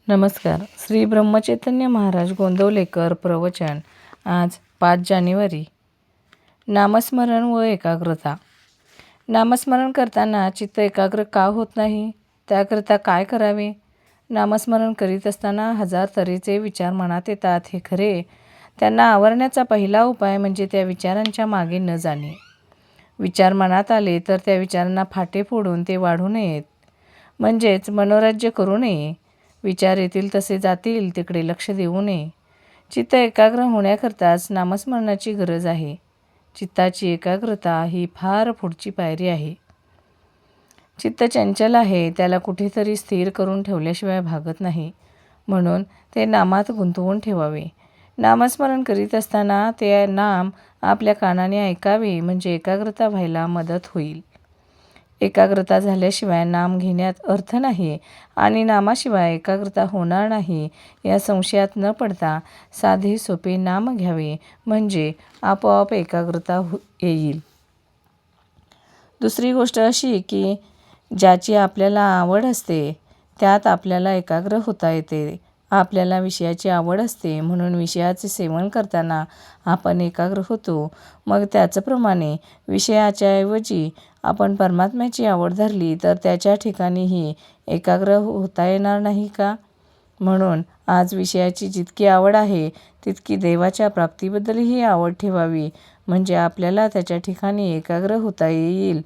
नमस्कार. श्री ब्रह्मचैतन्य महाराज गोंदवलेकर प्रवचन. आज 5 जानेवारी. नामस्मरण व एकाग्रता. नामस्मरण करताना चित्त एकाग्र का होत नाही? त्याकरिता काय करावे? नामस्मरण करीत असताना हजार तऱ्हेचे विचार मनात येतात हे खरे. त्यांना आवरण्याचा पहिला उपाय म्हणजे त्या विचारांच्या मागे न जाणे. विचार मनात आले तर त्या विचारांना फाटे फोडून ते वाढू नयेत, म्हणजेच मनोराज्य करू नये. विचार येतील तसे जातील तिकडे लक्ष देऊ नये. चित्त एकाग्र होण्याकरताच नामस्मरणाची गरज आहे. चित्ताची एकाग्रता ही फार पुढची पायरी आहे. चित्त चंचल आहे, त्याला कुठेतरी स्थिर करून ठेवल्याशिवाय भागत नाही. म्हणून ते नामात गुंतवून ठेवावे. नामस्मरण करीत असताना ते नाम आपल्या कानाने ऐकावे, म्हणजे एकाग्रता व्हायला मदत होईल. एकाग्रता झाल्याशिवाय नाम घेण्यात अर्थ नाही आणि नामाशिवाय एकाग्रता होणार नाही या संशयात न पडता साधे सोपे नाम घ्यावे, म्हणजे आपोआप एकाग्रता येईल. दुसरी गोष्ट अशी की ज्याची आपल्याला आवड असते त्यात आपल्याला एकाग्र होता येते. आपल्याला विषयाची आवड असते म्हणून विषयाचे सेवन करताना आपण एकाग्र होतो. मग त्याचप्रमाणे विषयाच्या ऐवजी आपण परमात्म्याची आवड धरली तर त्याच्या ठिकाणीही एकाग्र होता येणार नाही का? म्हणून आज विषयाची जितकी आवड आहे तितकी देवाच्या प्राप्तीबद्दलही आवड ठेवावी, म्हणजे आपल्याला त्याच्या ठिकाणी एकाग्र होता येईल.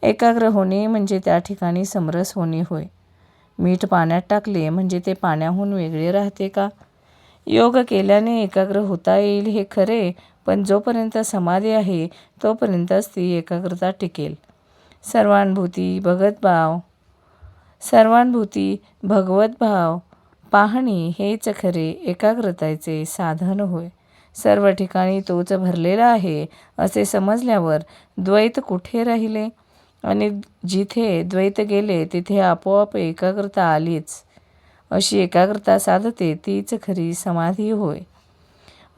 एकाग्र होणे म्हणजे त्या ठिकाणी समरस होणे होय. मीठ पाण्यात टाकले म्हणजे ते पाण्याहून वेगळे राहते का? योग केल्याने एकाग्र होता येईल हे खरे, पण जोपर्यंत समाधी आहे तोपर्यंतच ती एकाग्रता टिकेल. सर्वानुभूती भगवद्भाव पाहणे हेच खरे एकाग्रतेचे साधन होय. सर्व ठिकाणी तोच भरलेला आहे असे समजल्यावर द्वैत कुठे राहिले? आणि जिथे द्वैत गेले तिथे आपोआप एकाग्रता आलीच. अशी एकाग्रता साधते तीच खरी समाधी होय.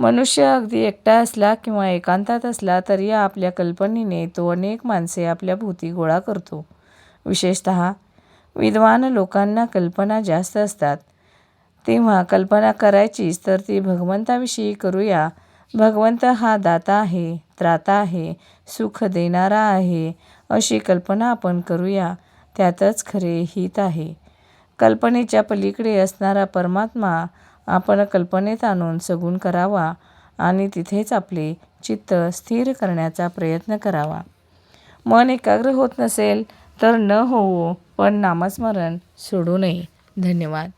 मनुष्य अगदी एकटा असला किंवा एकांतात असला तरी आपल्या कल्पनेने तो अनेक माणसे आपल्या भोवती गोळा करतो. विशेषतः विद्वान लोकांना कल्पना जास्त असतात. तेव्हा कल्पना करायचीच तर ती भगवंताविषयी करूया. भगवंत हा दाता आहे, त्राता आहे, सुख देणारा आहे, अशी कल्पना आपण करूया. त्यातच खरे हित आहे. कल्पनेच्या पलीकडे असणारा परमात्मा आपण कल्पनेत आणून सगुण करावा आणि तिथेच आपले चित्त स्थिर करण्याचा प्रयत्न करावा. मन एकाग्र होत नसेल तर न होवो, पण नामस्मरण सोडू नये. धन्यवाद.